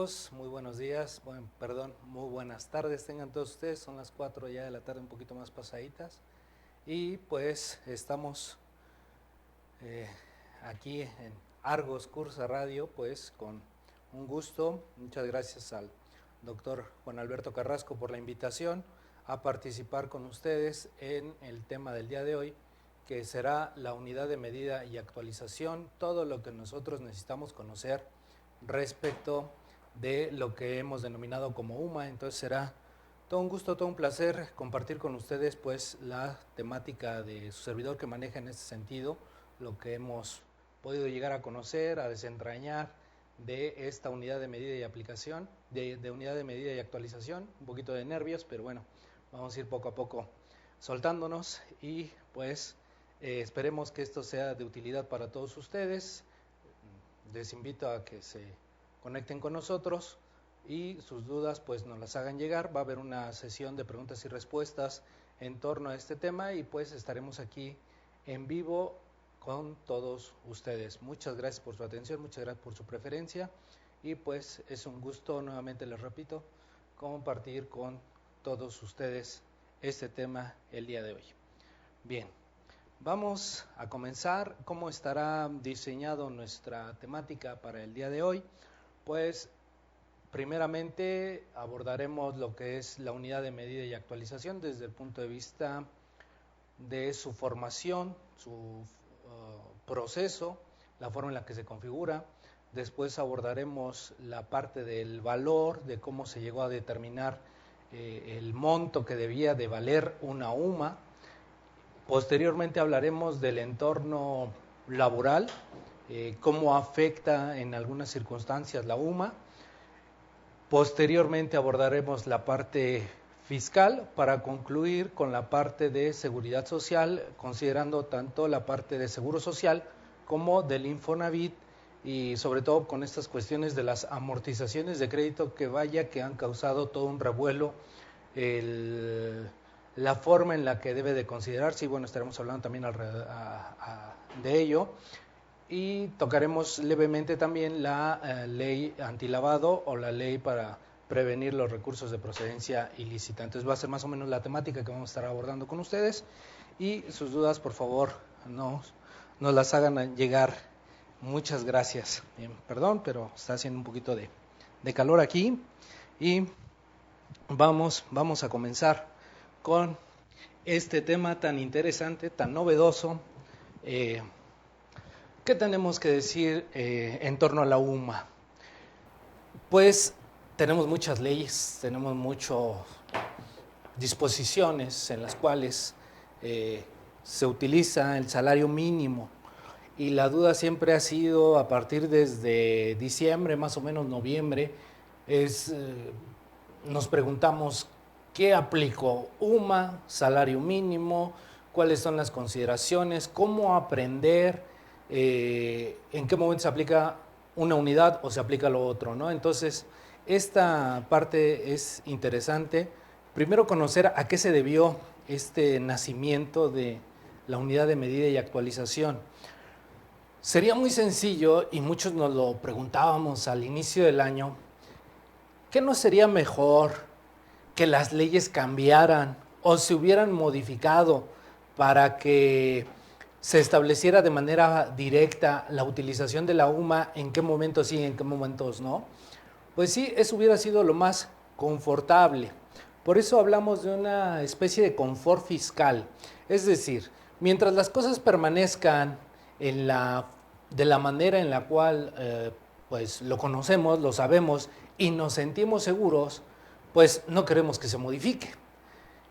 amigos, muy buenos días, muy buenas tardes tengan todos ustedes, son las 4 ya de la tarde, un poquito más pasaditas, y pues estamos aquí en Argos Cursa Radio, pues con un gusto. Muchas gracias al doctor Juan Alberto Carrasco por la invitación a participar con ustedes en el tema del día de hoy, que será la unidad de medida y actualización, todo lo que nosotros necesitamos conocer respecto de lo que hemos denominado como UMA. Entonces será todo un gusto, todo un placer compartir con ustedes pues la temática de su servidor que maneja en este sentido, lo que hemos podido llegar a conocer, a desentrañar de esta unidad de medida y aplicación, de unidad de medida y actualización. Un poquito de nervios, pero bueno, vamos a ir poco a poco soltándonos y pues esperemos que esto sea de utilidad para todos ustedes. Les invito a que se conecten con nosotros y sus dudas pues nos las hagan llegar. Va a haber una sesión de preguntas y respuestas en torno a este tema y pues estaremos aquí en vivo con todos ustedes. Muchas gracias por su atención, muchas gracias por su preferencia y pues es un gusto, nuevamente les repito, compartir con todos ustedes este tema el día de hoy. Bien, vamos a comenzar. ¿Cómo estará diseñado nuestra temática para el día de hoy? Pues primeramente abordaremos lo que es la unidad de medida y actualización desde el punto de vista de su formación, su proceso, la forma en la que se configura. Después abordaremos la parte del valor, de cómo se llegó a determinar el monto que debía de valer una UMA. Posteriormente hablaremos del entorno laboral, cómo afecta en algunas circunstancias la UMA. Posteriormente abordaremos la parte fiscal para concluir con la parte de seguridad social, considerando tanto la parte de seguro social como del Infonavit y sobre todo con estas cuestiones de las amortizaciones de crédito que han causado todo un revuelo, la forma en la que debe de considerarse y bueno, estaremos hablando también de ello. Y tocaremos levemente también la ley antilavado o la ley para prevenir los recursos de procedencia ilícita. Entonces va a ser más o menos la temática que vamos a estar abordando con ustedes y sus dudas por favor nos las hagan llegar. Muchas gracias. Bien, perdón, pero está haciendo un poquito de calor aquí y vamos a comenzar con este tema tan interesante, tan novedoso. ¿Qué tenemos que decir en torno a la UMA? Pues tenemos muchas leyes, tenemos muchas disposiciones en las cuales se utiliza el salario mínimo y la duda siempre ha sido a partir desde diciembre, más o menos noviembre, nos preguntamos ¿qué aplicó? UMA, salario mínimo, ¿cuáles son las consideraciones? ¿Cómo aprender? ¿En qué momento se aplica una unidad o se aplica lo otro, ¿no? Entonces, esta parte es interesante. Primero conocer a qué se debió este nacimiento de la unidad de medida y actualización. Sería muy sencillo, y muchos nos lo preguntábamos al inicio del año, ¿qué no sería mejor que las leyes cambiaran o se hubieran modificado para que se estableciera de manera directa la utilización de la UMA, en qué momentos sí, en qué momentos no? Pues sí, eso hubiera sido lo más confortable. Por eso hablamos de una especie de confort fiscal. Es decir, mientras las cosas permanezcan de la manera en la cual pues lo conocemos, lo sabemos y nos sentimos seguros, pues no queremos que se modifique.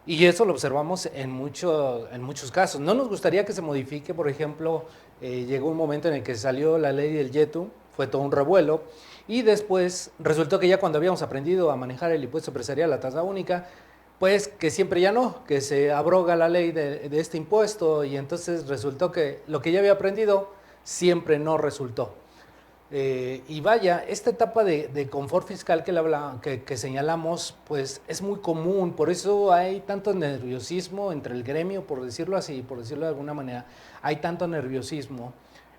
Y eso lo observamos en muchos casos. No nos gustaría que se modifique, por ejemplo, llegó un momento en el que salió la ley del YETU, fue todo un revuelo, y después resultó que ya cuando habíamos aprendido a manejar el impuesto empresarial, la tasa única, pues que siempre ya no, que se abroga la ley de este impuesto, y entonces resultó que lo que ya había aprendido siempre no resultó. Y vaya, esta etapa de confort fiscal que señalamos, pues es muy común, por eso hay tanto nerviosismo entre el gremio, por decirlo así, por decirlo de alguna manera, hay tanto nerviosismo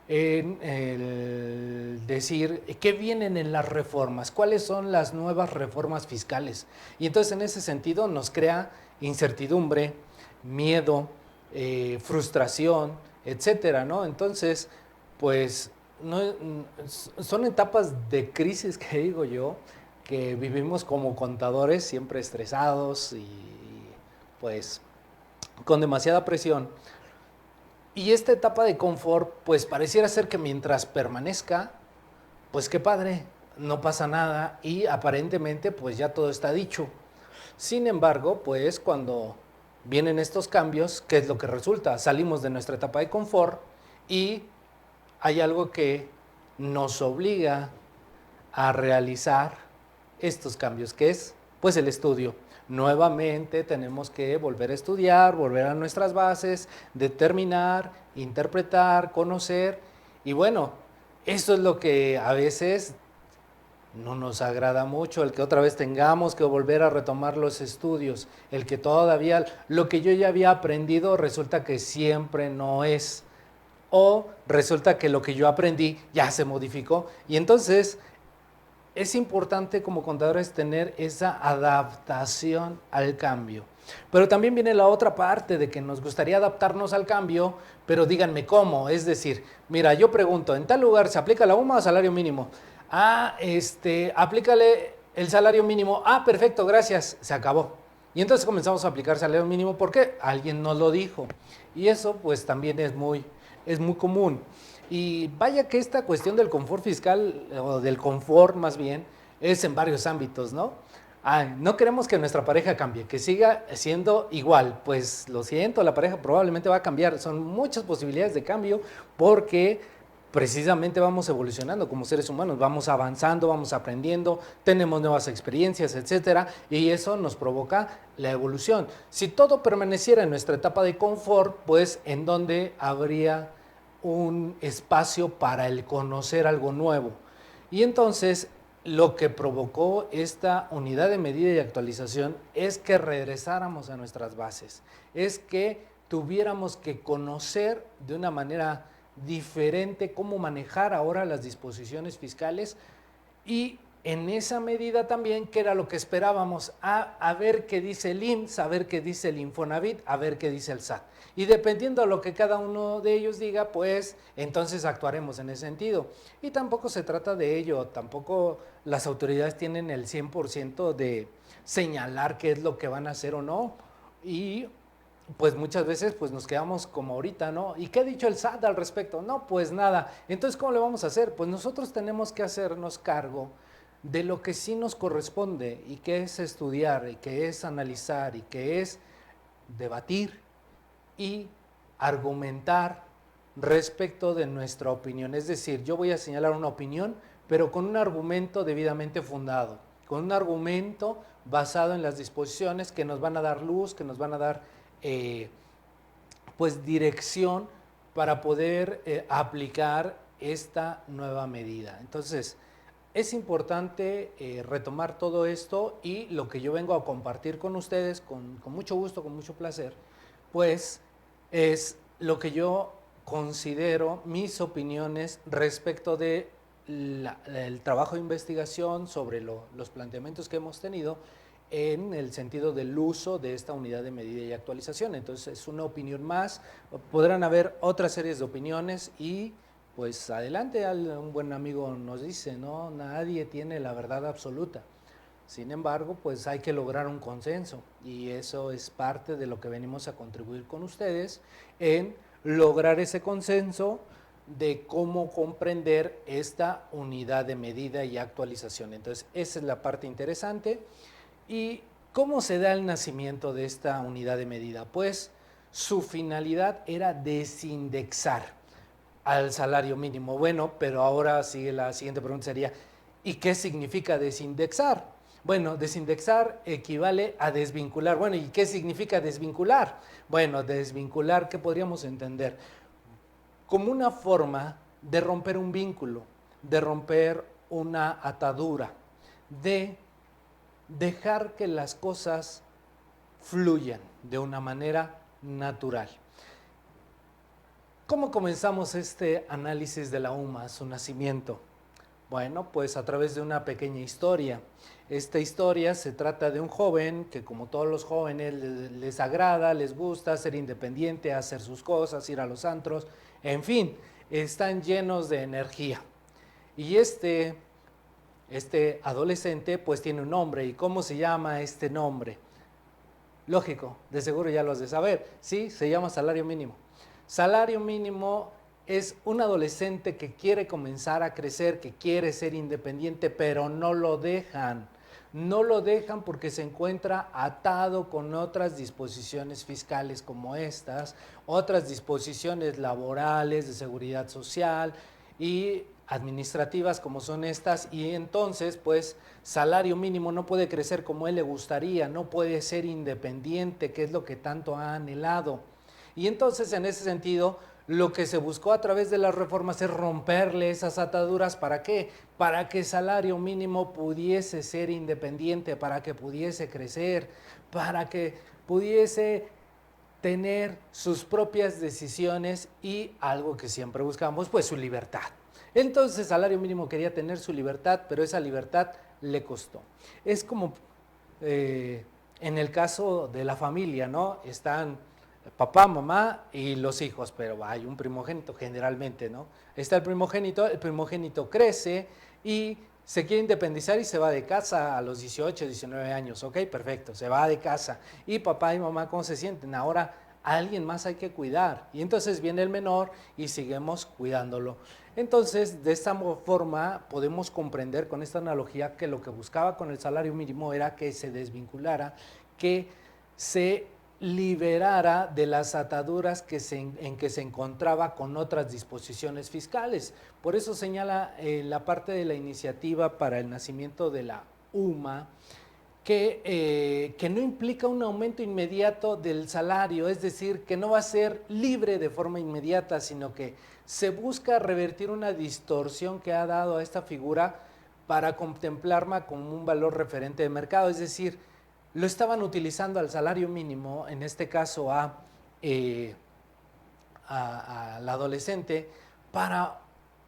en el decir qué vienen en las reformas, cuáles son las nuevas reformas fiscales. Y entonces en ese sentido nos crea incertidumbre, miedo, frustración, etcétera, ¿no? Entonces, pues no, son etapas de crisis que digo yo, que vivimos como contadores siempre estresados y pues con demasiada presión. Y esta etapa de confort, pues pareciera ser que mientras permanezca, pues qué padre, no pasa nada y aparentemente pues ya todo está dicho. Sin embargo, pues cuando vienen estos cambios, ¿qué es lo que resulta? Salimos de nuestra etapa de confort y hay algo que nos obliga a realizar estos cambios, que es pues el estudio. Nuevamente tenemos que volver a estudiar, volver a nuestras bases, determinar, interpretar, conocer y bueno, eso es lo que a veces no nos agrada mucho, el que otra vez tengamos que volver a retomar los estudios, el que todavía lo que yo ya había aprendido resulta que siempre no es, o resulta que lo que yo aprendí ya se modificó y entonces es importante como contadores tener esa adaptación al cambio. Pero también viene la otra parte de que nos gustaría adaptarnos al cambio, pero díganme cómo. Es decir, mira, yo pregunto, ¿en tal lugar se aplica la UMA o salario mínimo? Aplícale el salario mínimo. Ah, perfecto, gracias, se acabó. Y entonces comenzamos a aplicar salario mínimo porque alguien nos lo dijo. Y eso pues también es muy común. Y vaya que esta cuestión del confort fiscal, o del confort más bien, es en varios ámbitos, ¿no? No queremos que nuestra pareja cambie, que siga siendo igual. Pues lo siento, la pareja probablemente va a cambiar. Son muchas posibilidades de cambio porque precisamente vamos evolucionando como seres humanos, vamos avanzando, vamos aprendiendo, tenemos nuevas experiencias, etcétera, y eso nos provoca la evolución. Si todo permaneciera en nuestra etapa de confort, pues en donde habría un espacio para el conocer algo nuevo. Y entonces lo que provocó esta unidad de medida y actualización es que regresáramos a nuestras bases, es que tuviéramos que conocer de una manera diferente cómo manejar ahora las disposiciones fiscales y en esa medida también, ¿qué era lo que esperábamos? A ver qué dice el IMSS, a ver qué dice el Infonavit, a ver qué dice el SAT. Y dependiendo de lo que cada uno de ellos diga, pues entonces actuaremos en ese sentido. Y tampoco se trata de ello, tampoco las autoridades tienen el 100% de señalar qué es lo que van a hacer o no. Y pues muchas veces pues nos quedamos como ahorita, ¿no? ¿Y qué ha dicho el SAT al respecto? No, pues nada. Entonces, ¿cómo le vamos a hacer? Pues nosotros tenemos que hacernos cargo de lo que sí nos corresponde y que es estudiar y que es analizar y que es debatir y argumentar respecto de nuestra opinión. Es decir, yo voy a señalar una opinión, pero con un argumento debidamente fundado, con un argumento basado en las disposiciones que nos van a dar luz, que nos van a dar pues dirección para poder aplicar esta nueva medida. Entonces, es importante retomar todo esto y lo que yo vengo a compartir con ustedes con mucho gusto, con mucho placer, pues es lo que yo considero mis opiniones respecto de el trabajo de investigación sobre los planteamientos que hemos tenido en el sentido del uso de esta unidad de medida y actualización. Entonces es una opinión más, podrán haber otras series de opiniones y pues adelante, un buen amigo nos dice, ¿no? Nadie tiene la verdad absoluta. Sin embargo, pues hay que lograr un consenso y eso es parte de lo que venimos a contribuir con ustedes en lograr ese consenso de cómo comprender esta unidad de medida y actualización. Entonces, esa es la parte interesante. ¿Y cómo se da el nacimiento de esta unidad de medida? Pues su finalidad era desindexar al salario mínimo. Bueno, pero ahora sigue la siguiente pregunta sería, ¿y qué significa desindexar? Bueno, desindexar equivale a desvincular. Bueno, ¿y qué significa desvincular? Bueno, desvincular, ¿qué podríamos entender? Como una forma de romper un vínculo, de romper una atadura, de dejar que las cosas fluyan de una manera natural. ¿Cómo comenzamos este análisis de la UMA, su nacimiento? Bueno, pues a través de una pequeña historia. Esta historia se trata de un joven que, como todos los jóvenes, les agrada, les gusta ser independiente, hacer sus cosas, ir a los antros, en fin, están llenos de energía. Y este adolescente pues tiene un nombre. ¿Y cómo se llama este nombre? Lógico, de seguro ya lo has de saber. Sí, se llama salario mínimo. Salario mínimo es un adolescente que quiere comenzar a crecer, que quiere ser independiente, pero no lo dejan. No lo dejan porque se encuentra atado con otras disposiciones fiscales como estas, otras disposiciones laborales, de seguridad social y administrativas como son estas, y entonces pues salario mínimo no puede crecer como él le gustaría, no puede ser independiente, que es lo que tanto ha anhelado. Y entonces en ese sentido lo que se buscó a través de las reformas es romperle esas ataduras. ¿Para qué? Para que salario mínimo pudiese ser independiente, para que pudiese crecer, para que pudiese tener sus propias decisiones y algo que siempre buscamos, pues su libertad. Entonces salario mínimo quería tener su libertad, pero esa libertad le costó. Es como en el caso de la familia, ¿no? Están papá, mamá y los hijos, pero hay un primogénito generalmente, ¿no? Está el primogénito crece y se quiere independizar y se va de casa a los 18, 19 años, ok, perfecto, se va de casa. Y papá y mamá, ¿cómo se sienten? Ahora a alguien más hay que cuidar. Y entonces viene el menor y seguimos cuidándolo. Entonces, de esta forma podemos comprender con esta analogía que lo que buscaba con el salario mínimo era que se desvinculara, que se liberara de las ataduras en que se encontraba con otras disposiciones fiscales. Por eso señala la parte de la iniciativa para el nacimiento de la UMA, que no implica un aumento inmediato del salario, es decir, que no va a ser libre de forma inmediata, sino que se busca revertir una distorsión que ha dado a esta figura para contemplarla como un valor referente de mercado, es decir, lo estaban utilizando al salario mínimo, en este caso al adolescente, para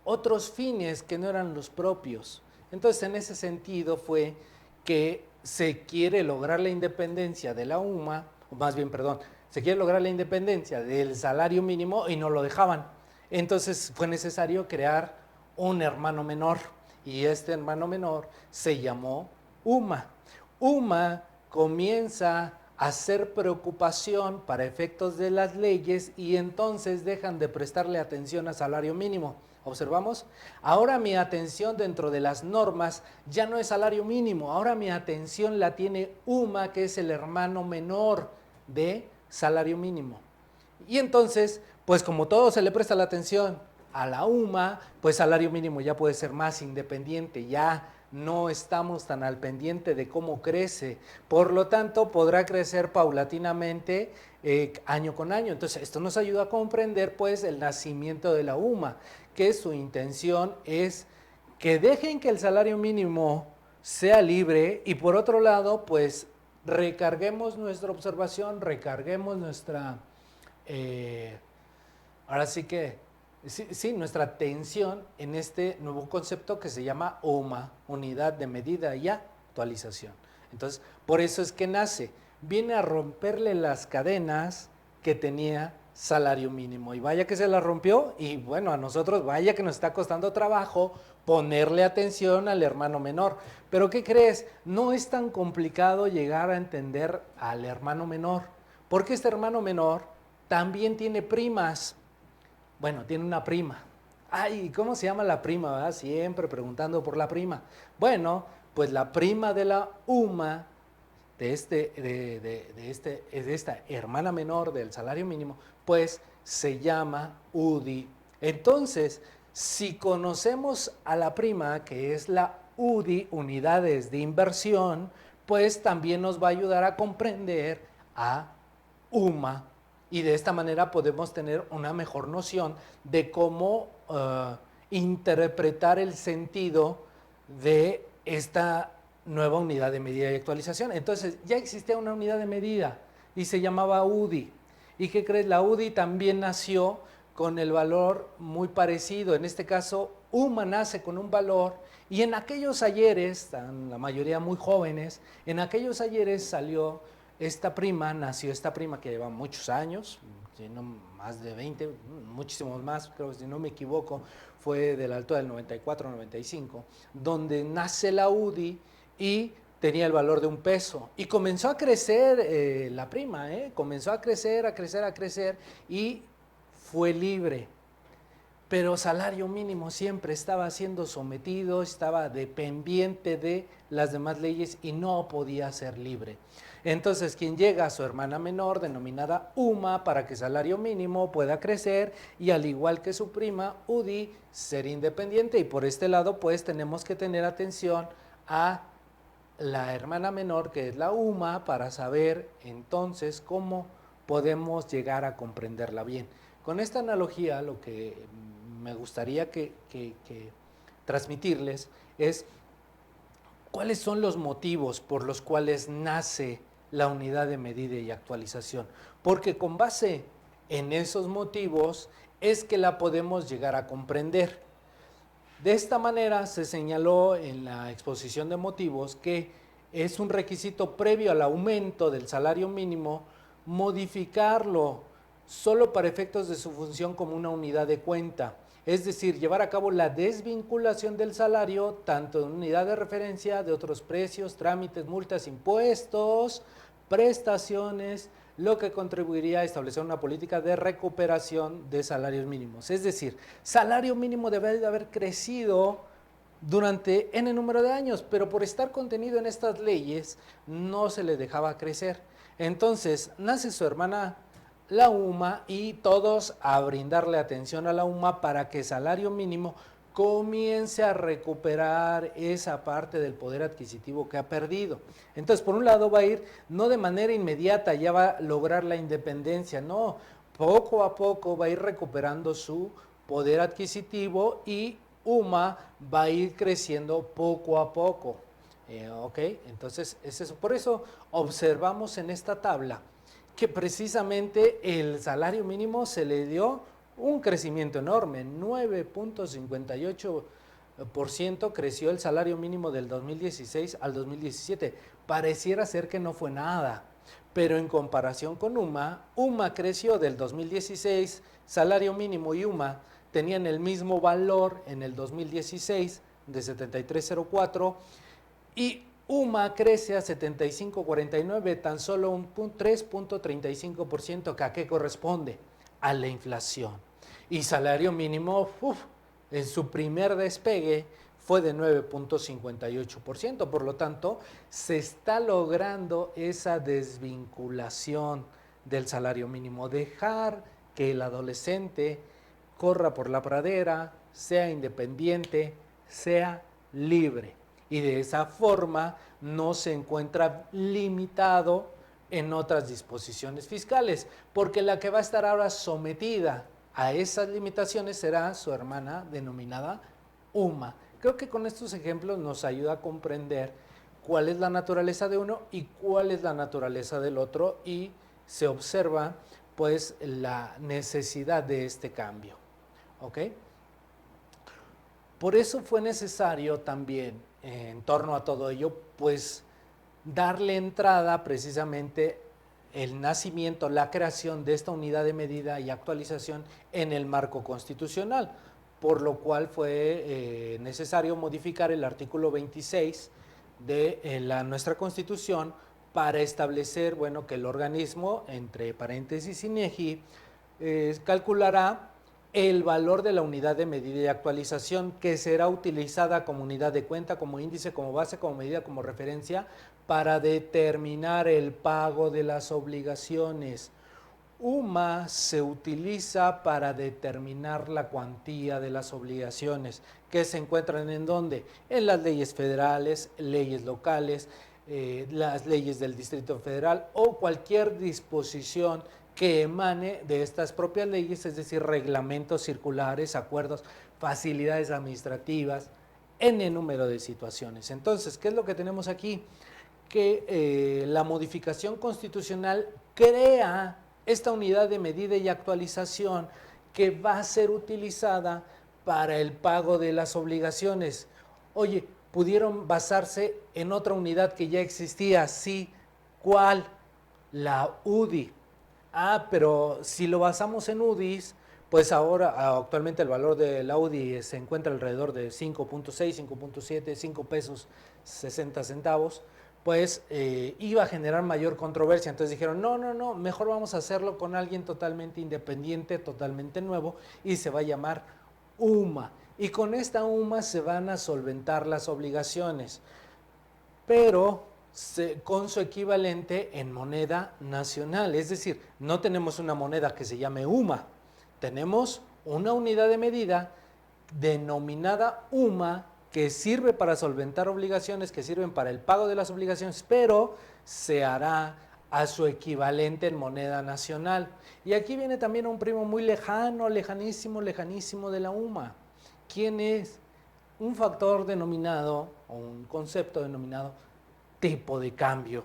otros fines que no eran los propios. Entonces, en ese sentido fue que se quiere lograr la independencia de la UMA, o más bien, perdón, se quiere lograr la independencia del salario mínimo y no lo dejaban. Entonces fue necesario crear un hermano menor y este hermano menor se llamó UMA. UMA comienza a ser preocupación para efectos de las leyes y entonces dejan de prestarle atención al salario mínimo. ¿Observamos? Ahora mi atención dentro de las normas ya no es salario mínimo, ahora mi atención la tiene UMA, que es el hermano menor de salario mínimo. Y entonces, pues como todo se le presta la atención a la UMA, pues salario mínimo ya puede ser más independiente, ya no estamos tan al pendiente de cómo crece, por lo tanto podrá crecer paulatinamente año con año. Entonces esto nos ayuda a comprender pues el nacimiento de la UMA, que su intención es que dejen que el salario mínimo sea libre y por otro lado pues recarguemos nuestra observación, recarguemos nuestra, ahora sí que sí, nuestra atención en este nuevo concepto que se llama UMA, unidad de medida y actualización. Entonces, por eso es que nace, viene a romperle las cadenas que tenía salario mínimo. Y vaya que se la rompió y bueno, a nosotros vaya que nos está costando trabajo ponerle atención al hermano menor. Pero ¿qué crees? No es tan complicado llegar a entender al hermano menor, porque este hermano menor también tiene primas. Bueno, tiene una prima. Ay, ¿cómo se llama la prima? ¿Verdad? Siempre preguntando por la prima. Bueno, pues la prima de la UMA, de esta hermana menor del salario mínimo, pues se llama UDI. Entonces, si conocemos a la prima, que es la UDI, unidades de inversión, pues también nos va a ayudar a comprender a UMA. Y de esta manera podemos tener una mejor noción de cómo interpretar el sentido de esta nueva unidad de medida y actualización. Entonces, ya existía una unidad de medida y se llamaba UDI. ¿Y qué crees? La UDI también nació con el valor muy parecido. En este caso, UMA nace con un valor y en aquellos ayeres, la mayoría muy jóvenes, en aquellos ayeres nació esta prima que lleva muchos años, no más de 20, muchísimos más, creo que si no me equivoco, fue de la altura del 94, 95, donde nace la UDI y tenía el valor de $1 y comenzó a crecer la prima, comenzó a crecer, a crecer y fue libre. Pero salario mínimo siempre estaba siendo sometido, estaba dependiente de las demás leyes y no podía ser libre. Entonces, quien llega a su hermana menor, denominada UMA, para que salario mínimo pueda crecer y al igual que su prima UDI, ser independiente. Y por este lado, pues tenemos que tener atención a la hermana menor, que es la UMA, para saber entonces cómo podemos llegar a comprenderla bien. Con esta analogía, lo que me gustaría que transmitirles es cuáles son los motivos por los cuales nace la unidad de medida y actualización, porque con base en esos motivos es que la podemos llegar a comprender. De esta manera se señaló en la exposición de motivos que es un requisito previo al aumento del salario mínimo modificarlo solo para efectos de su función como una unidad de cuenta, es decir, llevar a cabo la desvinculación del salario tanto de unidad de referencia de otros precios, trámites, multas, impuestos, prestaciones, lo que contribuiría a establecer una política de recuperación de salarios mínimos. Es decir, salario mínimo debe de haber crecido durante N número de años, pero por estar contenido en estas leyes no se le dejaba crecer. Entonces, nace su hermana la UMA y todos a brindarle atención a la UMA para que salario mínimo comience a recuperar esa parte del poder adquisitivo que ha perdido. Entonces, por un lado va a ir, no de manera inmediata, ya va a lograr la independencia, no, poco a poco va a ir recuperando su poder adquisitivo y UMA va a ir creciendo poco a poco. ¿Ok? Entonces, es eso. Por eso observamos en esta tabla que precisamente el salario mínimo se le dio un crecimiento enorme, 9.58% creció el salario mínimo del 2016 al 2017. Pareciera ser que no fue nada, pero en comparación con UMA creció del 2016, salario mínimo y UMA tenían el mismo valor en el 2016 de 73.04 y UMA crece a 75.49, tan solo un 3.35%, que ¿a qué corresponde? A la inflación. Y salario mínimo, en su primer despegue fue de 9.58%, por lo tanto, se está logrando esa desvinculación del salario mínimo, dejar que el adolescente corra por la pradera, sea independiente, sea libre. Y de esa forma no se encuentra limitado en otras disposiciones fiscales, porque la que va a estar ahora sometida a esas limitaciones será su hermana denominada UMA. Creo que con estos ejemplos nos ayuda a comprender cuál es la naturaleza de uno y cuál es la naturaleza del otro, y se observa pues la necesidad de este cambio. ¿Ok? Por eso fue necesario también, en torno a todo ello, pues darle entrada precisamente el nacimiento, la creación de esta unidad de medida y actualización en el marco constitucional, por lo cual fue necesario modificar el artículo 26 de nuestra Constitución para establecer, bueno, que el organismo, entre paréntesis INEGI, calculará el valor de la unidad de medida y actualización, que será utilizada como unidad de cuenta, como índice, como base, como medida, como referencia, para determinar el pago de las obligaciones. UMA se utiliza para determinar la cuantía de las obligaciones, que se encuentran ¿en dónde? En las leyes federales, leyes locales, las leyes del Distrito Federal o cualquier disposición que emane de estas propias leyes, es decir, reglamentos circulares, acuerdos, facilidades administrativas, n número de situaciones. Entonces, ¿qué es lo que tenemos aquí? Que la modificación constitucional crea esta unidad de medida y actualización que va a ser utilizada para el pago de las obligaciones. Oye, pudieron basarse en otra unidad que ya existía, sí. ¿Cuál? La UDI. Ah, pero si lo basamos en UDIs, pues ahora actualmente el valor de la UDI se encuentra alrededor de 5.6, 5.7, 5 pesos 60 centavos, pues iba a generar mayor controversia. Entonces dijeron, no, no, no, mejor vamos a hacerlo con alguien totalmente independiente, totalmente nuevo, y se va a llamar UMA. Y con esta UMA se van a solventar las obligaciones, pero con su equivalente en moneda nacional. Es decir, no tenemos una moneda que se llame UMA, tenemos una unidad de medida denominada UMA que sirve para solventar obligaciones, que sirven para el pago de las obligaciones, pero se hará a su equivalente en moneda nacional. Y aquí viene también un primo muy lejano, lejanísimo, lejanísimo de la UMA. ¿Quién es? Un factor denominado, o un concepto denominado tipo de cambio.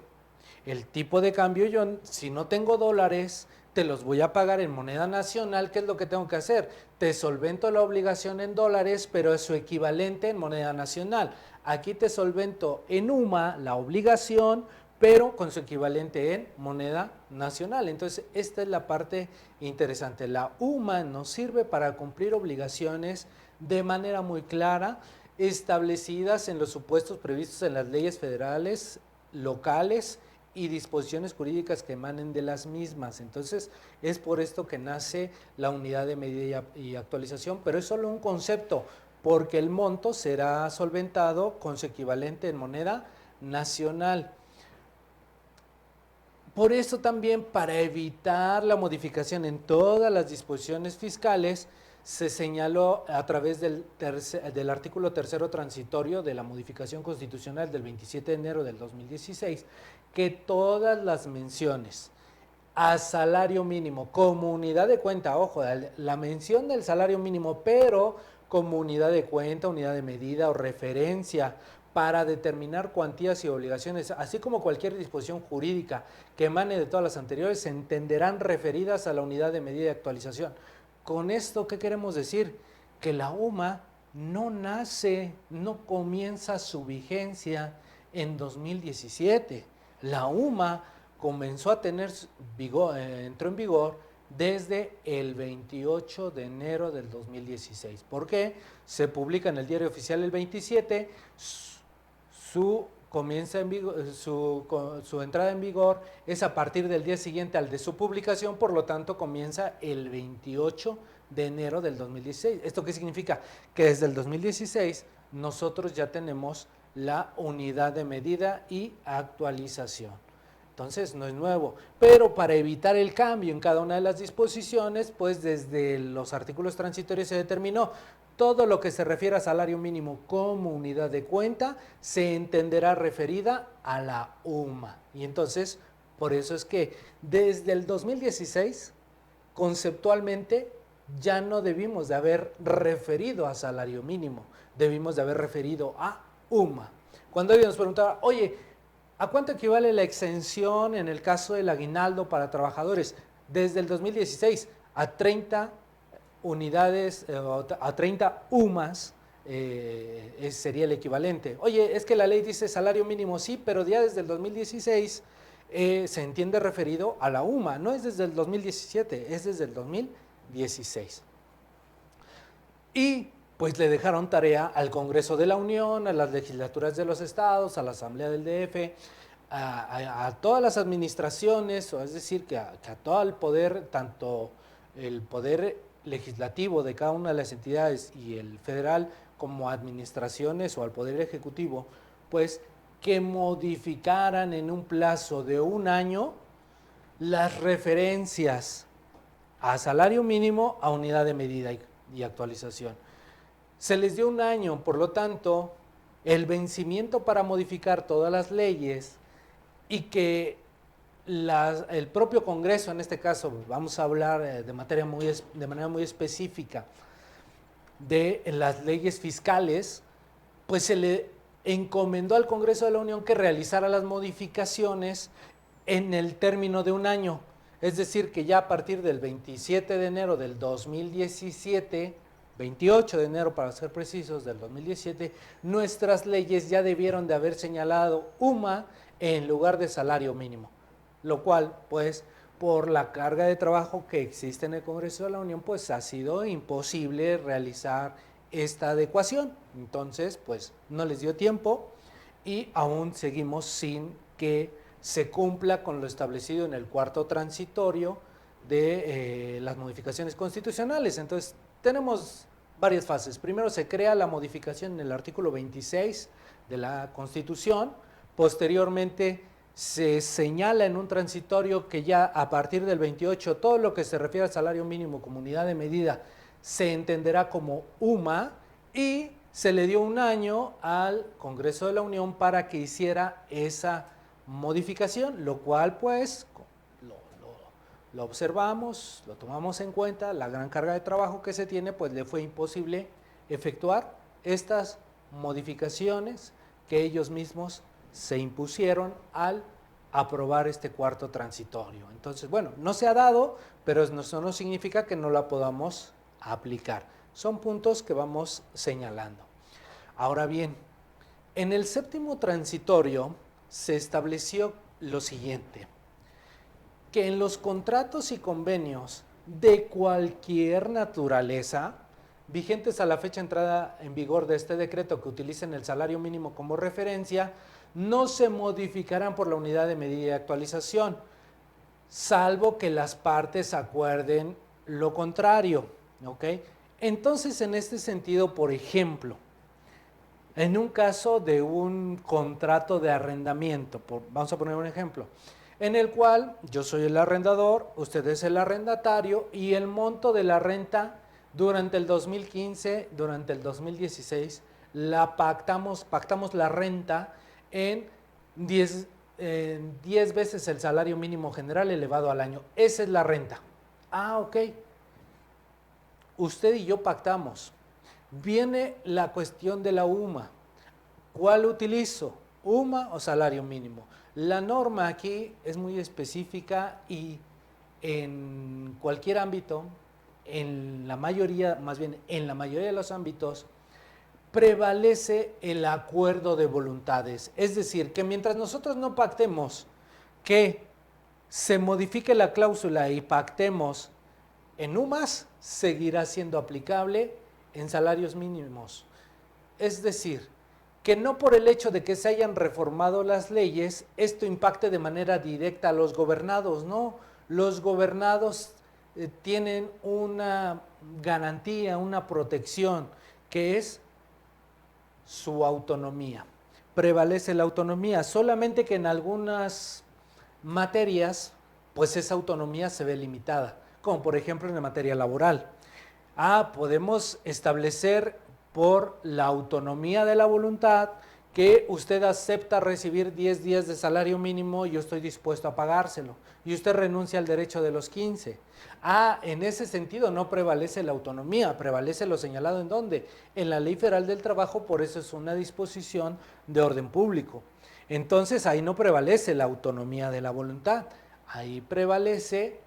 El tipo de cambio, yo si no tengo dólares, te los voy a pagar en moneda nacional. ¿Qué es lo que tengo que hacer? Te solvento la obligación en dólares, pero es su equivalente en moneda nacional. Aquí te solvento en UMA la obligación, pero con su equivalente en moneda nacional. Entonces, esta es la parte interesante. La UMA nos sirve para cumplir obligaciones de manera muy clara, establecidas en los supuestos previstos en las leyes federales, locales y disposiciones jurídicas que emanen de las mismas. Entonces, es por esto que nace la unidad de medida y actualización, pero es solo un concepto, porque el monto será solventado con su equivalente en moneda nacional. Por eso también, para evitar la modificación en todas las disposiciones fiscales, se señaló a través del artículo tercero transitorio de la modificación constitucional del 27 de enero del 2016, que todas las menciones a salario mínimo como unidad de cuenta, ojo, la mención del salario mínimo, pero como unidad de cuenta, unidad de medida o referencia para determinar cuantías y obligaciones, así como cualquier disposición jurídica que emane de todas las anteriores, se entenderán referidas a la unidad de medida y actualización. Con esto, ¿qué queremos decir? Que la UMA no nace, no comienza su vigencia en 2017. La UMA comenzó a tener vigor, entró en vigor desde el 28 de enero del 2016. ¿Por qué? Se publica en el Diario Oficial el 27, su entrada en vigor es a partir del día siguiente al de su publicación, por lo tanto comienza el 28 de enero del 2016. ¿Esto qué significa? Que desde el 2016 nosotros ya tenemos la unidad de medida y actualización. Entonces no es nuevo, pero para evitar el cambio en cada una de las disposiciones, pues desde los artículos transitorios se determinó todo lo que se refiere a salario mínimo como unidad de cuenta se entenderá referida a la UMA. Y entonces, por eso es que desde el 2016, conceptualmente, ya no debimos de haber referido a salario mínimo, debimos de haber referido a UMA. Cuando alguien nos preguntaba, oye, ¿a cuánto equivale la exención en el caso del aguinaldo para trabajadores? Desde el 2016 a 30 unidades, a 30 UMAS sería el equivalente. Oye, es que la ley dice salario mínimo, sí, pero ya desde el 2016 se entiende referido a la UMA, no es desde el 2017, es desde el 2016. Y pues le dejaron tarea al Congreso de la Unión, a las legislaturas de los estados, a la Asamblea del DF, a todas las administraciones, es decir, que a todo el poder, tanto el poder legislativo de cada una de las entidades y el federal como administraciones o al poder ejecutivo, pues que modificaran en un plazo de un año las referencias a salario mínimo, a unidad de medida y actualización. Se les dio un año, por lo tanto, el vencimiento para modificar todas las leyes y que el propio Congreso, en este caso, vamos a hablar de manera muy específica de las leyes fiscales, pues se le encomendó al Congreso de la Unión que realizara las modificaciones en el término de un año. Es decir, que ya a partir del 27 de enero del 2017, 28 de enero para ser precisos, del 2017, nuestras leyes ya debieron de haber señalado UMA en lugar de salario mínimo, lo cual, pues, por la carga de trabajo que existe en el Congreso de la Unión, pues ha sido imposible realizar esta adecuación. Entonces, pues, no les dio tiempo y aún seguimos sin que se cumpla con lo establecido en el cuarto transitorio de las modificaciones constitucionales. Entonces, tenemos varias fases. Primero se crea la modificación en el artículo 26 de la Constitución, posteriormente se señala en un transitorio que ya a partir del 28 todo lo que se refiere al salario mínimo como unidad de medida se entenderá como UMA y se le dio un año al Congreso de la Unión para que hiciera esa modificación, lo cual pues lo observamos, lo tomamos en cuenta, la gran carga de trabajo que se tiene, pues le fue imposible efectuar estas modificaciones que ellos mismos se impusieron al aprobar este cuarto transitorio. Entonces, bueno, no se ha dado, pero eso no significa que no la podamos aplicar. Son puntos que vamos señalando. Ahora bien, en el séptimo transitorio se estableció lo siguiente, que en los contratos y convenios de cualquier naturaleza, vigentes a la fecha de entrada en vigor de este decreto que utilicen el salario mínimo como referencia, no se modificarán por la unidad de medida y actualización, salvo que las partes acuerden lo contrario, ¿ok? Entonces, en este sentido, por ejemplo, en un caso de un contrato de arrendamiento, vamos a poner un ejemplo, en el cual yo soy el arrendador, usted es el arrendatario y el monto de la renta durante el 2015, durante el 2016, pactamos la renta en 10 veces el salario mínimo general elevado al año. Esa es la renta. Ah, ok. Usted y yo pactamos. Viene la cuestión de la UMA. ¿Cuál utilizo? ¿UMA o salario mínimo? La norma aquí es muy específica y en cualquier ámbito, en la mayoría de los ámbitos, prevalece el acuerdo de voluntades. Es decir, que mientras nosotros no pactemos que se modifique la cláusula y pactemos en UMAS, seguirá siendo aplicable en salarios mínimos. Es decir, que no por el hecho de que se hayan reformado las leyes, esto impacte de manera directa a los gobernados, no. Los gobernados tienen una garantía, una protección, que es su autonomía. Prevalece la autonomía, solamente que en algunas materias, pues esa autonomía se ve limitada, como por ejemplo en la materia laboral. Podemos establecer por la autonomía de la voluntad que usted acepta recibir 10 días de salario mínimo y yo estoy dispuesto a pagárselo. Y usted renuncia al derecho de los 15. En ese sentido no prevalece la autonomía, prevalece lo señalado ¿en dónde? En la Ley Federal del Trabajo, por eso es una disposición de orden público. Entonces ahí no prevalece la autonomía de la voluntad, ahí prevalece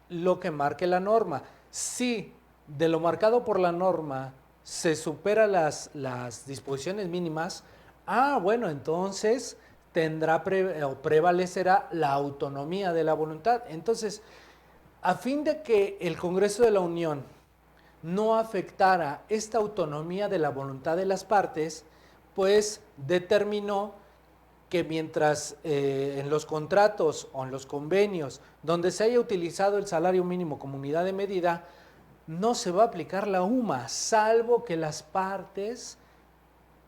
lo que marque la norma. Si de lo marcado por la norma se supera las disposiciones mínimas, bueno, entonces prevalecerá la autonomía de la voluntad. Entonces, a fin de que el Congreso de la Unión no afectara esta autonomía de la voluntad de las partes, pues determinó que mientras en los contratos o en los convenios donde se haya utilizado el salario mínimo como unidad de medida, no se va a aplicar la UMA, salvo que las partes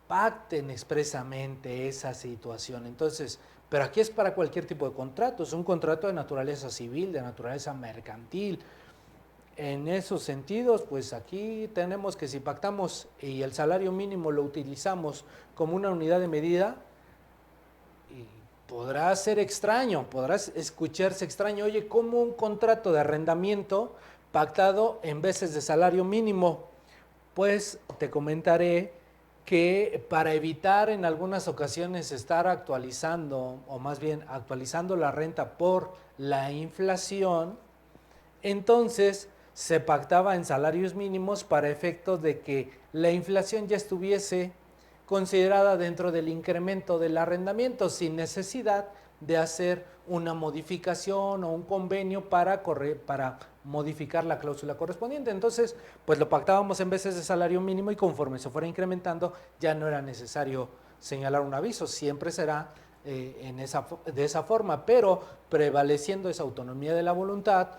pacten expresamente esa situación. Entonces, pero aquí es para cualquier tipo de contrato, es un contrato de naturaleza civil, de naturaleza mercantil. En esos sentidos, pues aquí tenemos que si pactamos y el salario mínimo lo utilizamos como una unidad de medida, y podrá ser extraño, podrá escucharse extraño, oye, ¿cómo un contrato de arrendamiento pactado en veces de salario mínimo? Pues te comentaré que para evitar en algunas ocasiones estar actualizando, o más bien actualizando la renta por la inflación, entonces se pactaba en salarios mínimos para efectos de que la inflación ya estuviese considerada dentro del incremento del arrendamiento sin necesidad de hacer una modificación o un convenio para modificar la cláusula correspondiente. Entonces, pues lo pactábamos en veces de salario mínimo y conforme se fuera incrementando ya no era necesario señalar un aviso, siempre será de esa forma, pero prevaleciendo esa autonomía de la voluntad,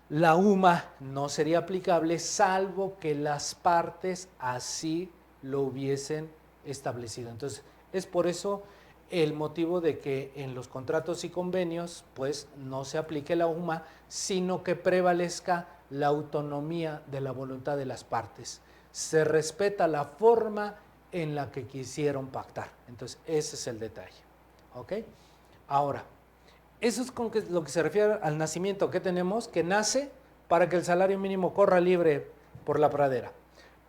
la UMA no sería aplicable salvo que las partes así lo hubiesen establecido. Entonces, es por eso el motivo de que en los contratos y convenios pues no se aplique la UMA, sino que prevalezca la autonomía de la voluntad de las partes. Se respeta la forma en la que quisieron pactar. Entonces, ese es el detalle. ¿Ok? Ahora, eso es con lo que se refiere al nacimiento que tenemos, que nace para que el salario mínimo corra libre por la pradera.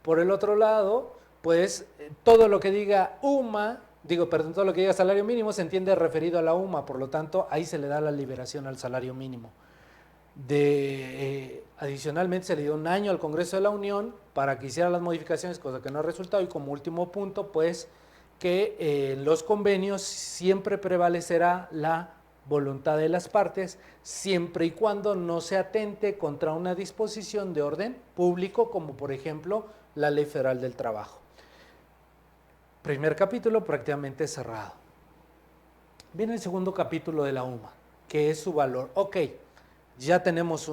Por el otro lado, pues todo lo que diga UMA, todo lo que diga salario mínimo se entiende referido a la UMA, por lo tanto, ahí se le da la liberación al salario mínimo. Adicionalmente, se le dio un año al Congreso de la Unión para que hiciera las modificaciones, cosa que no ha resultado, y como último punto, pues, que en los convenios siempre prevalecerá la voluntad de las partes, siempre y cuando no se atente contra una disposición de orden público, como por ejemplo la Ley Federal del Trabajo. Primer capítulo prácticamente cerrado. Viene el segundo capítulo de la UMA, que es su valor. Ok, ya tenemos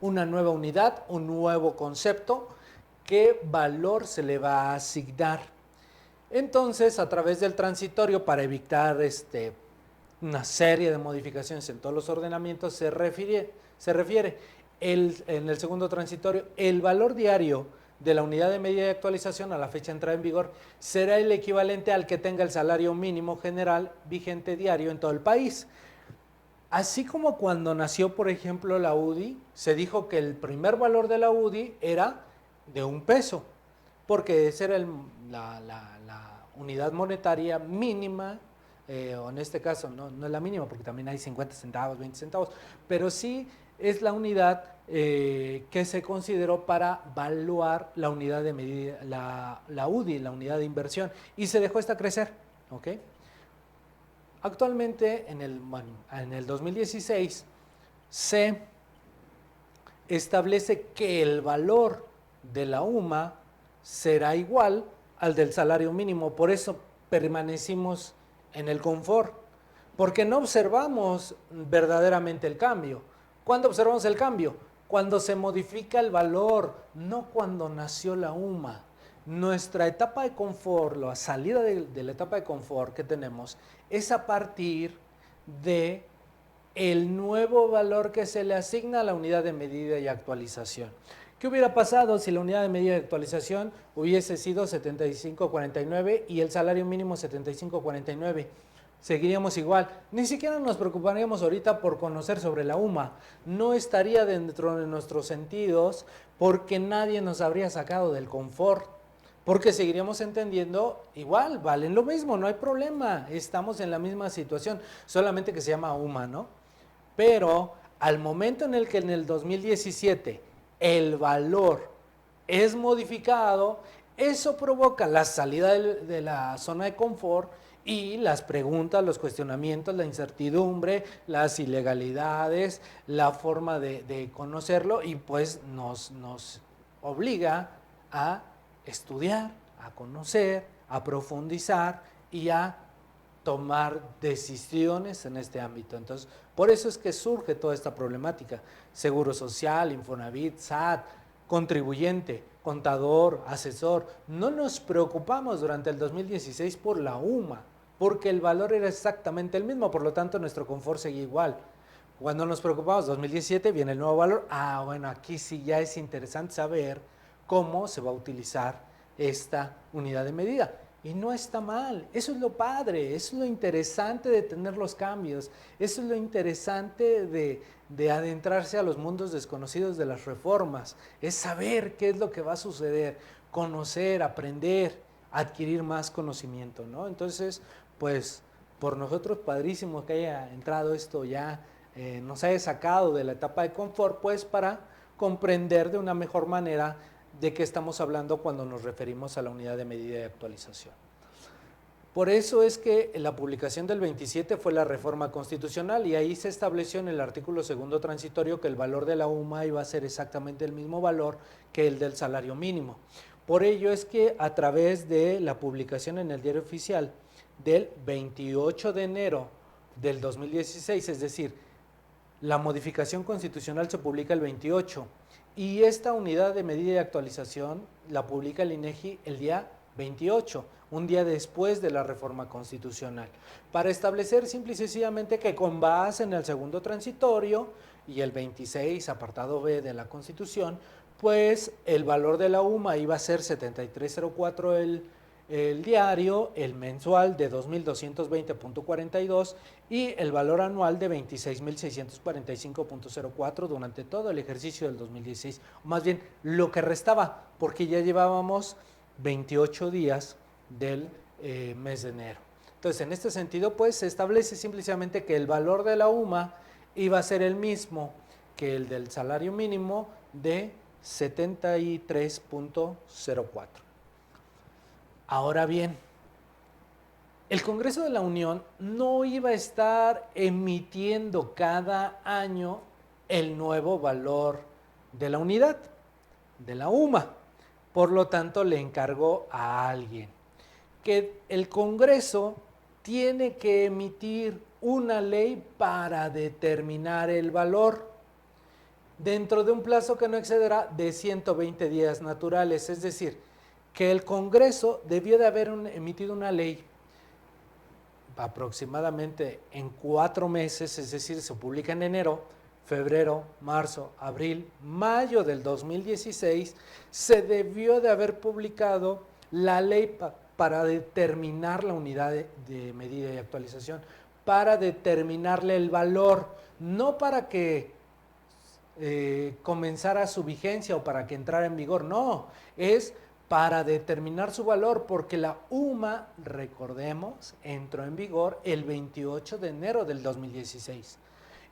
una nueva unidad, un nuevo concepto. ¿Qué valor se le va a asignar? Entonces, a través del transitorio, para evitar una serie de modificaciones en todos los ordenamientos, se refiere en el segundo transitorio, el valor diario de la unidad de medida de actualización a la fecha de entrada en vigor será el equivalente al que tenga el salario mínimo general vigente diario en todo el país. Así como cuando nació, por ejemplo, la UDI, se dijo que el primer valor de la UDI era de $1, porque esa era la unidad monetaria mínima, o en este caso no es la mínima, porque también hay 50 centavos, 20 centavos, pero sí es la unidad que se consideró para valuar la unidad de medida, la UDI, la unidad de inversión, y se dejó esta crecer, ¿ok? Actualmente, en el 2016, se establece que el valor de la UMA será igual al del salario mínimo. Por eso permanecimos en el confort, porque no observamos verdaderamente el cambio. ¿Cuándo observamos el cambio? Cuando se modifica el valor, no cuando nació la UMA. Nuestra etapa de confort, la salida de la etapa de confort que tenemos, es a partir de el nuevo valor que se le asigna a la unidad de medida y actualización. ¿Qué hubiera pasado si la unidad de medida y actualización hubiese sido 75.49 y el salario mínimo 75.49? Seguiríamos igual. Ni siquiera nos preocuparíamos ahorita por conocer sobre la UMA. No estaría dentro de nuestros sentidos porque nadie nos habría sacado del confort. Porque seguiríamos entendiendo, igual, valen lo mismo, no hay problema, estamos en la misma situación, solamente que se llama UMA, ¿no? Pero al momento en el que en el 2017 el valor es modificado, eso provoca la salida de la zona de confort y las preguntas, los cuestionamientos, la incertidumbre, las ilegalidades, la forma de conocerlo, y pues nos obliga a estudiar, a conocer, a profundizar y a tomar decisiones en este ámbito. Entonces, por eso es que surge toda esta problemática. Seguro Social, Infonavit, SAT, contribuyente, contador, asesor. No nos preocupamos durante el 2016 por la UMA, porque el valor era exactamente el mismo, por lo tanto nuestro confort seguía igual. Cuando nos preocupamos, 2017 viene el nuevo valor. Bueno, aquí sí ya es interesante saber cómo se va a utilizar esta unidad de medida. Y no está mal, eso es lo padre, eso es lo interesante de tener los cambios, eso es lo interesante de adentrarse a los mundos desconocidos de las reformas, es saber qué es lo que va a suceder, conocer, aprender, adquirir más conocimiento, ¿no? Entonces, pues, por nosotros padrísimo que haya entrado esto ya, nos haya sacado de la etapa de confort, pues, para comprender de una mejor manera de qué estamos hablando cuando nos referimos a la unidad de medida y actualización. Por eso es que la publicación del 27 fue la reforma constitucional y ahí se estableció en el artículo segundo transitorio que el valor de la UMA iba a ser exactamente el mismo valor que el del salario mínimo. Por ello es que a través de la publicación en el Diario Oficial del 28 de enero del 2016, es decir, la modificación constitucional se publica el 28 y esta unidad de medida y actualización la publica el INEGI el día 28, un día después de la reforma constitucional, para establecer simple y sencillamente que con base en el segundo transitorio y el 26, apartado B de la Constitución, pues el valor de la UMA iba a ser 7304 el diario, el mensual de 2.220.42 y el valor anual de 26.645.04 durante todo el ejercicio del 2016, más bien lo que restaba, porque ya llevábamos 28 días del mes de enero. Entonces, en este sentido, pues se establece simplemente que el valor de la UMA iba a ser el mismo que el del salario mínimo de 73.04. Ahora bien, el Congreso de la Unión no iba a estar emitiendo cada año el nuevo valor de la unidad, de la UMA. Por lo tanto, le encargó a alguien que el Congreso tiene que emitir una ley para determinar el valor dentro de un plazo que no excederá de 120 días naturales, es decir, que el Congreso debió de haber emitido una ley aproximadamente en 4 meses, es decir, se publica en enero, febrero, marzo, abril, mayo del 2016, se debió de haber publicado la ley para determinar la unidad de medida y actualización, para determinarle el valor, no para que comenzara su vigencia o para que entrara en vigor, no, es para determinar su valor, porque la UMA, recordemos, entró en vigor el 28 de enero del 2016.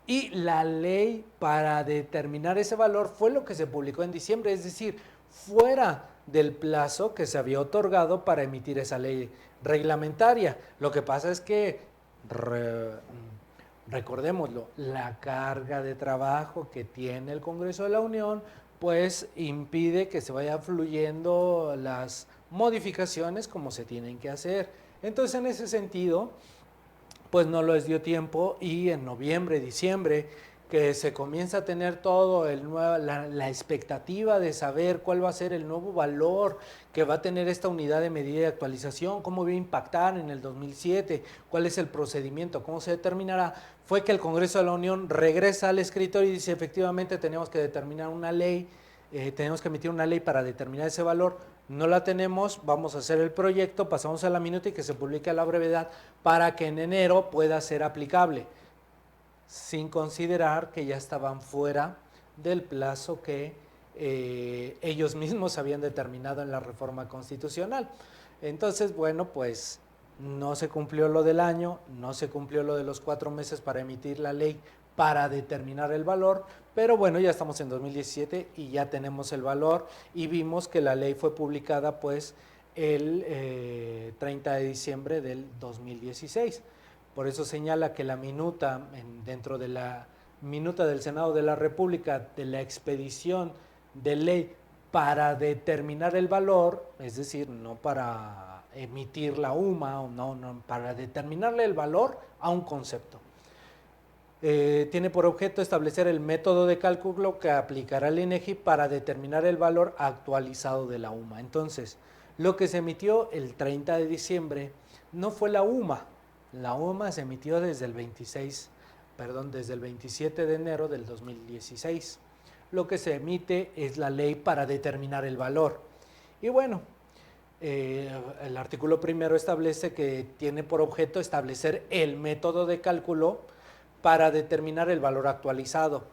Y la ley para determinar ese valor fue lo que se publicó en diciembre, es decir, fuera del plazo que se había otorgado para emitir esa ley reglamentaria. Lo que pasa es que, recordémoslo, la carga de trabajo que tiene el Congreso de la Unión pues impide que se vayan fluyendo las modificaciones como se tienen que hacer. Entonces, en ese sentido, pues no les dio tiempo y en noviembre, diciembre, que se comienza a tener todo la expectativa de saber cuál va a ser el nuevo valor que va a tener esta unidad de medida de actualización, cómo va a impactar en el 2007, cuál es el procedimiento, cómo se determinará, fue que el Congreso de la Unión regresa al escritorio y dice efectivamente tenemos que determinar una ley, tenemos que emitir una ley para determinar ese valor, no la tenemos, vamos a hacer el proyecto, pasamos a la minuta y que se publique a la brevedad para que en enero pueda ser aplicable, sin considerar que ya estaban fuera del plazo que ellos mismos habían determinado en la reforma constitucional. Entonces, bueno, pues no se cumplió lo del año, no se cumplió lo de los 4 meses para emitir la ley para determinar el valor, pero bueno, ya estamos en 2017 y ya tenemos el valor y vimos que la ley fue publicada pues el 30 de diciembre del 2016. Por eso señala que la minuta, dentro de la minuta del Senado de la República de la expedición de ley para determinar el valor, es decir, no para emitir la UMA, o no, para determinarle el valor a un concepto. Tiene por objeto establecer el método de cálculo que aplicará el INEGI para determinar el valor actualizado de la UMA. Entonces, lo que se emitió el 30 de diciembre no fue la UMA. La UMA se emitió desde el 27 de enero del 2016. Lo que se emite es la ley para determinar el valor. Y bueno, el artículo primero establece que tiene por objeto establecer el método de cálculo para determinar el valor actualizado.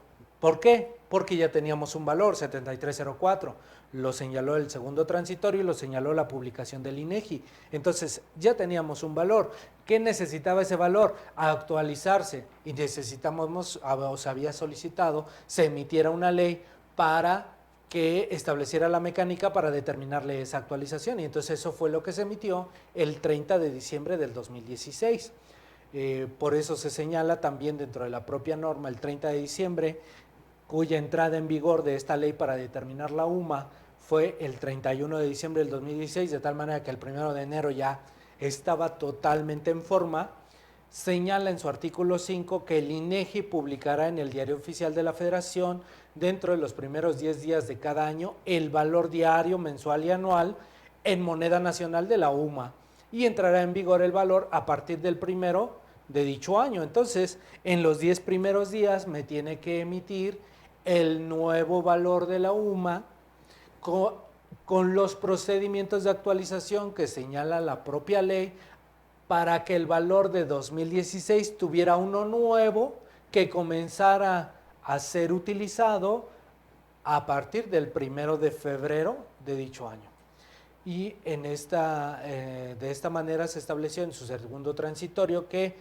¿Por qué? Porque ya teníamos un valor, 7304. Lo señaló el segundo transitorio y lo señaló la publicación del INEGI. Entonces, ya teníamos un valor. ¿Qué necesitaba ese valor? Actualizarse. Y necesitamos, o se había solicitado, se emitiera una ley para que estableciera la mecánica para determinarle esa actualización. Y entonces eso fue lo que se emitió el 30 de diciembre del 2016. Por eso se señala también dentro de la propia norma el 30 de diciembre, cuya entrada en vigor de esta ley para determinar la UMA fue el 31 de diciembre del 2016, de tal manera que el 1 de enero ya estaba totalmente en forma. Señala en su artículo 5 que el INEGI publicará en el Diario Oficial de la Federación dentro de los primeros 10 días de cada año el valor diario, mensual y anual en moneda nacional de la UMA, y entrará en vigor el valor a partir del 1 de dicho año. Entonces, en los 10 primeros días me tiene que emitir el nuevo valor de la UMA con los procedimientos de actualización que señala la propia ley, para que el valor de 2016 tuviera uno nuevo que comenzara a ser utilizado a partir del 1 de febrero de dicho año. Y de esta manera se estableció en su segundo transitorio que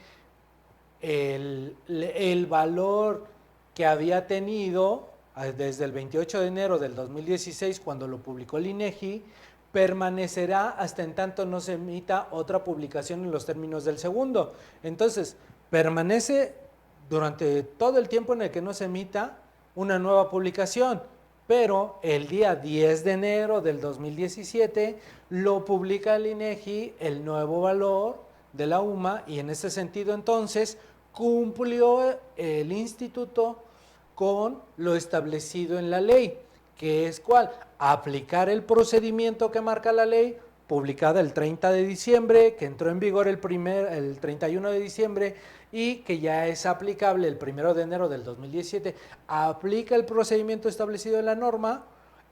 el valor que había tenido desde el 28 de enero del 2016, cuando lo publicó el INEGI, permanecerá hasta en tanto no se emita otra publicación en los términos del segundo. Entonces, permanece durante todo el tiempo en el que no se emita una nueva publicación, pero el día 10 de enero del 2017 lo publica el INEGI el nuevo valor de la UMA, y en ese sentido entonces cumplió el instituto con lo establecido en la ley, que es ¿cuál? Aplicar el procedimiento que marca la ley, publicada el 30 de diciembre, que entró en vigor el 31 de diciembre y que ya es aplicable el 1 de enero del 2017. Aplica el procedimiento establecido en la norma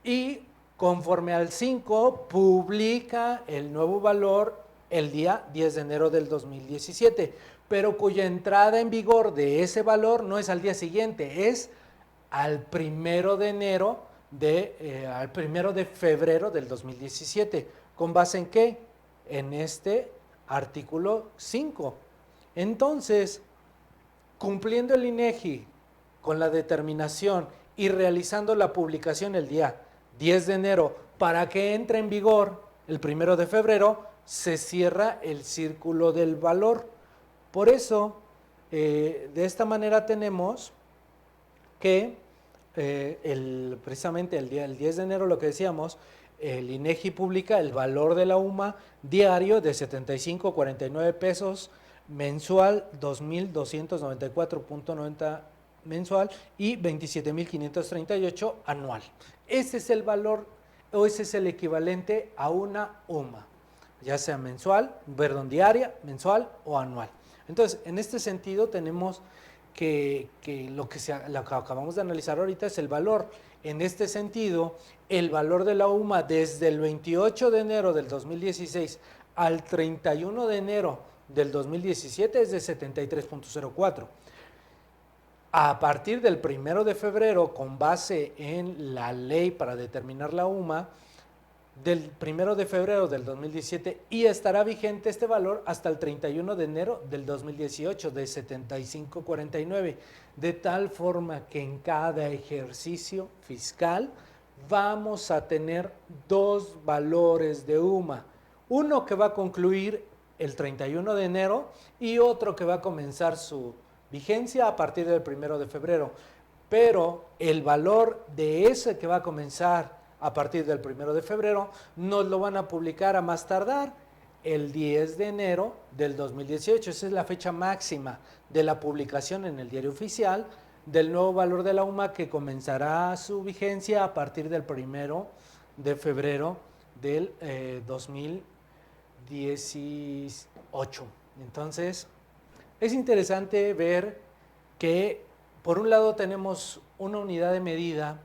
y conforme al 5 publica el nuevo valor el día 10 de enero del 2017, pero cuya entrada en vigor de ese valor no es al día siguiente, es al 1 de enero al 1 de febrero del 2017. ¿Con base en qué? En este artículo 5. Entonces, cumpliendo el INEGI con la determinación y realizando la publicación el día 10 de enero para que entre en vigor el 1 de febrero, se cierra el círculo del valor. Por eso, de esta manera tenemos que precisamente el 10 de enero, lo que decíamos, el INEGI publica el valor de la UMA diario de 75.49 pesos, mensual 2.294.90 mensual y 27.538 anual. Ese es el valor, o ese es el equivalente a una UMA, ya sea diaria, mensual o anual. Entonces, en este sentido tenemos que lo que acabamos de analizar ahorita es el valor. En este sentido, el valor de la UMA desde el 28 de enero del 2016 al 31 de enero del 2017 es de 73.04. A partir del 1 de febrero, con base en la ley para determinar la UMA, del 1 de febrero del 2017, y estará vigente este valor hasta el 31 de enero del 2018 de 75.49, de tal forma que en cada ejercicio fiscal vamos a tener dos valores de UMA, uno que va a concluir el 31 de enero y otro que va a comenzar su vigencia a partir del 1 de febrero, pero el valor de ese que va a comenzar a partir del 1 de febrero, nos lo van a publicar a más tardar el 10 de enero del 2018. Esa es la fecha máxima de la publicación en el Diario Oficial del nuevo valor de la UMA, que comenzará su vigencia a partir del 1 de febrero del 2018. Entonces, es interesante ver que por un lado tenemos una unidad de medida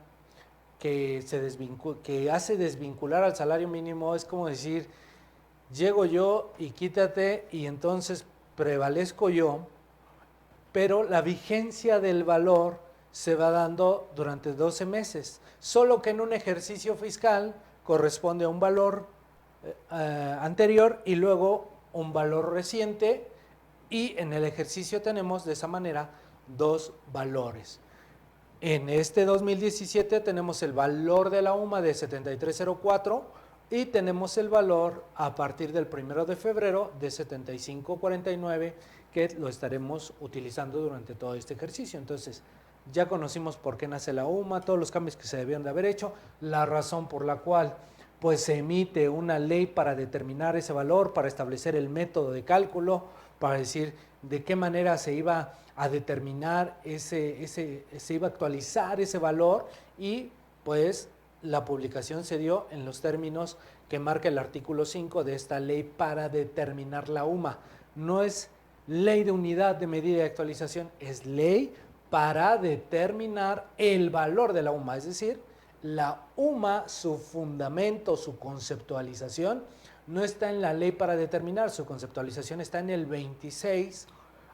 que hace desvincular al salario mínimo. Es como decir, llego yo y quítate, y entonces prevalezco yo, pero la vigencia del valor se va dando durante 12 meses, solo que en un ejercicio fiscal corresponde a un valor anterior y luego un valor reciente, y en el ejercicio tenemos de esa manera dos valores. En este 2017 tenemos el valor de la UMA de 7304 y tenemos el valor a partir del 1 de febrero de 7549, que lo estaremos utilizando durante todo este ejercicio. Entonces, ya conocimos por qué nace la UMA, todos los cambios que se debieron de haber hecho, la razón por la cual pues se emite una ley para determinar ese valor, para establecer el método de cálculo, para decir de qué manera se iba a determinar se iba a actualizar ese valor, y pues la publicación se dio en los términos que marca el artículo 5 de esta ley para determinar la UMA. No es ley de unidad de medida de actualización, es ley para determinar el valor de la UMA, es decir, la UMA, su fundamento, su conceptualización, no está en la ley para determinar, su conceptualización está en el 26,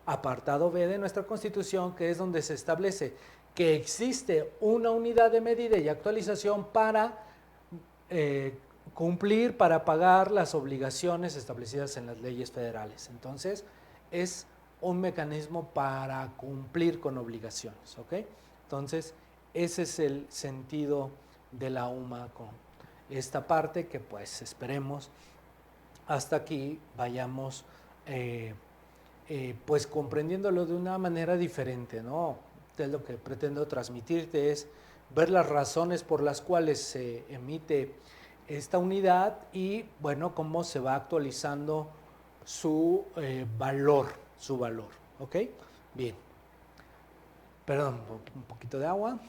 apartado B de nuestra Constitución, que es donde se establece que existe una unidad de medida y actualización para cumplir, para pagar las obligaciones establecidas en las leyes federales. Entonces, es un mecanismo para cumplir con obligaciones, ¿ok? Entonces, ese es el sentido de la UMA con esta parte, que pues esperemos hasta aquí vayamos pues comprendiéndolo de una manera diferente, ¿no? Es lo que pretendo transmitirte, es ver las razones por las cuales se emite esta unidad y, bueno, cómo se va actualizando su valor, ¿ok? Bien. Perdón, un poquito de agua,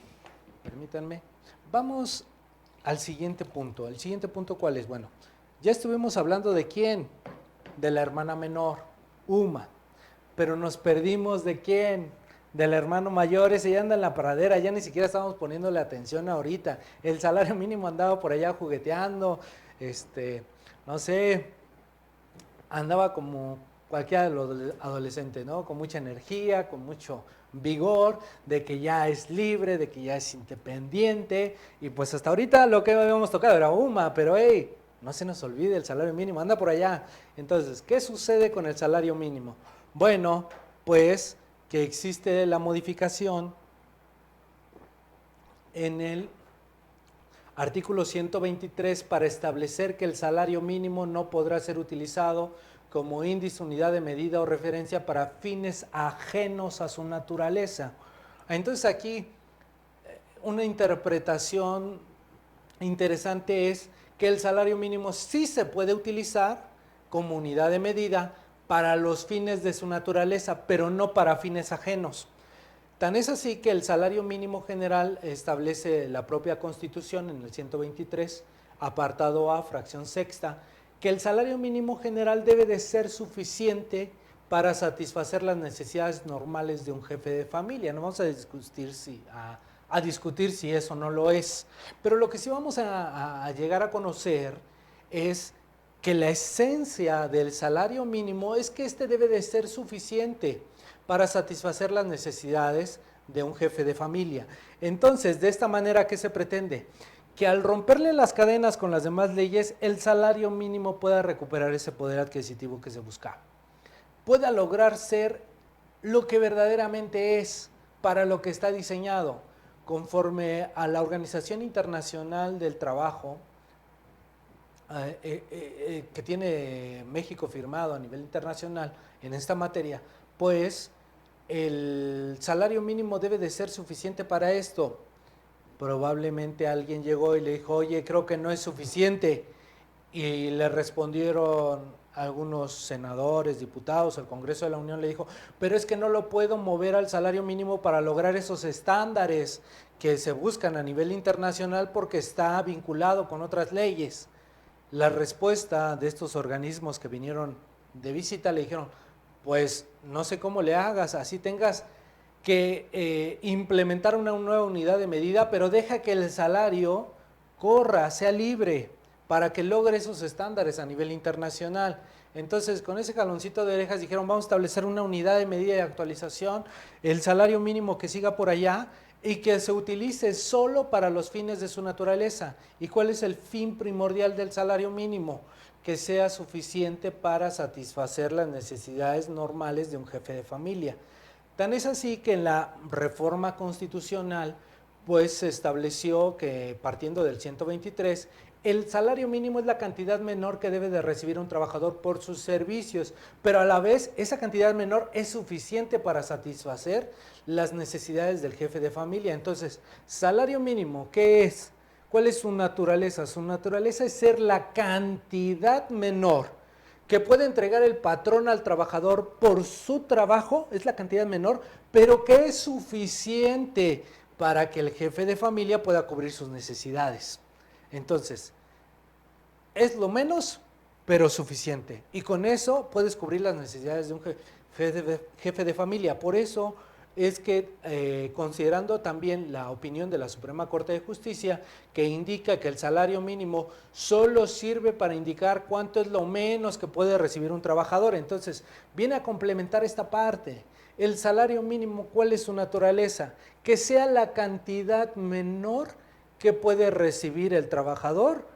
permítanme. Vamos al siguiente punto. ¿El siguiente punto cuál es? Bueno, ya estuvimos hablando de quién, de la hermana menor, UMA, pero nos perdimos de quién, del hermano mayor. Ese ya anda en la pradera, ya ni siquiera estamos poniéndole atención ahorita. El salario mínimo andaba por allá jugueteando, no sé, andaba como cualquier adolescente, ¿no? Con mucha energía, con mucho vigor, de que ya es libre, de que ya es independiente, y pues hasta ahorita lo que habíamos tocado era UMA, pero hey, no se nos olvide el salario mínimo, anda por allá. Entonces, ¿qué sucede con el salario mínimo? Bueno, pues que existe la modificación en el artículo 123 para establecer que el salario mínimo no podrá ser utilizado como índice, unidad de medida o referencia para fines ajenos a su naturaleza. Entonces aquí una interpretación interesante es que el salario mínimo sí se puede utilizar como unidad de medida para los fines de su naturaleza, pero no para fines ajenos. Tan es así que el salario mínimo general establece la propia Constitución en el 123, apartado A, fracción sexta, que el salario mínimo general debe de ser suficiente para satisfacer las necesidades normales de un jefe de familia. No vamos a discutir si eso no lo es, pero lo que sí vamos a llegar a conocer es que la esencia del salario mínimo es que este debe de ser suficiente para satisfacer las necesidades de un jefe de familia. Entonces, de esta manera, ¿qué se pretende? Que al romperle las cadenas con las demás leyes, el salario mínimo pueda recuperar ese poder adquisitivo que se busca, pueda lograr ser lo que verdaderamente es, para lo que está diseñado, conforme a la Organización Internacional del Trabajo, que tiene México firmado a nivel internacional en esta materia, pues el salario mínimo debe de ser suficiente para esto. Probablemente alguien llegó y le dijo, oye, creo que no es suficiente, y le respondieron algunos senadores, diputados, el Congreso de la Unión le dijo, pero es que no lo puedo mover al salario mínimo para lograr esos estándares que se buscan a nivel internacional porque está vinculado con otras leyes. La respuesta de estos organismos que vinieron de visita le dijeron, pues no sé cómo le hagas, así tengas que implementar una nueva unidad de medida, pero deja que el salario corra, sea libre, para que logre esos estándares a nivel internacional. Entonces, con ese jaloncito de orejas dijeron, vamos a establecer una unidad de medida de actualización, el salario mínimo que siga por allá, y que se utilice solo para los fines de su naturaleza. ¿Y cuál es el fin primordial del salario mínimo? Que sea suficiente para satisfacer las necesidades normales de un jefe de familia. Tan es así que en la reforma constitucional pues se estableció que partiendo del 123, el salario mínimo es la cantidad menor que debe de recibir un trabajador por sus servicios, pero a la vez esa cantidad menor es suficiente para satisfacer las necesidades del jefe de familia. Entonces, salario mínimo, ¿qué es? ¿Cuál es su naturaleza? Su naturaleza es ser la cantidad menor que puede entregar el patrón al trabajador por su trabajo, es la cantidad menor, pero que es suficiente para que el jefe de familia pueda cubrir sus necesidades. Entonces, es lo menos, pero suficiente. Y con eso puedes cubrir las necesidades de un jefe de familia. Por eso es que, considerando también la opinión de la Suprema Corte de Justicia, que indica que el salario mínimo solo sirve para indicar cuánto es lo menos que puede recibir un trabajador, entonces viene a complementar esta parte. El salario mínimo, ¿cuál es su naturaleza? Que sea la cantidad menor que puede recibir el trabajador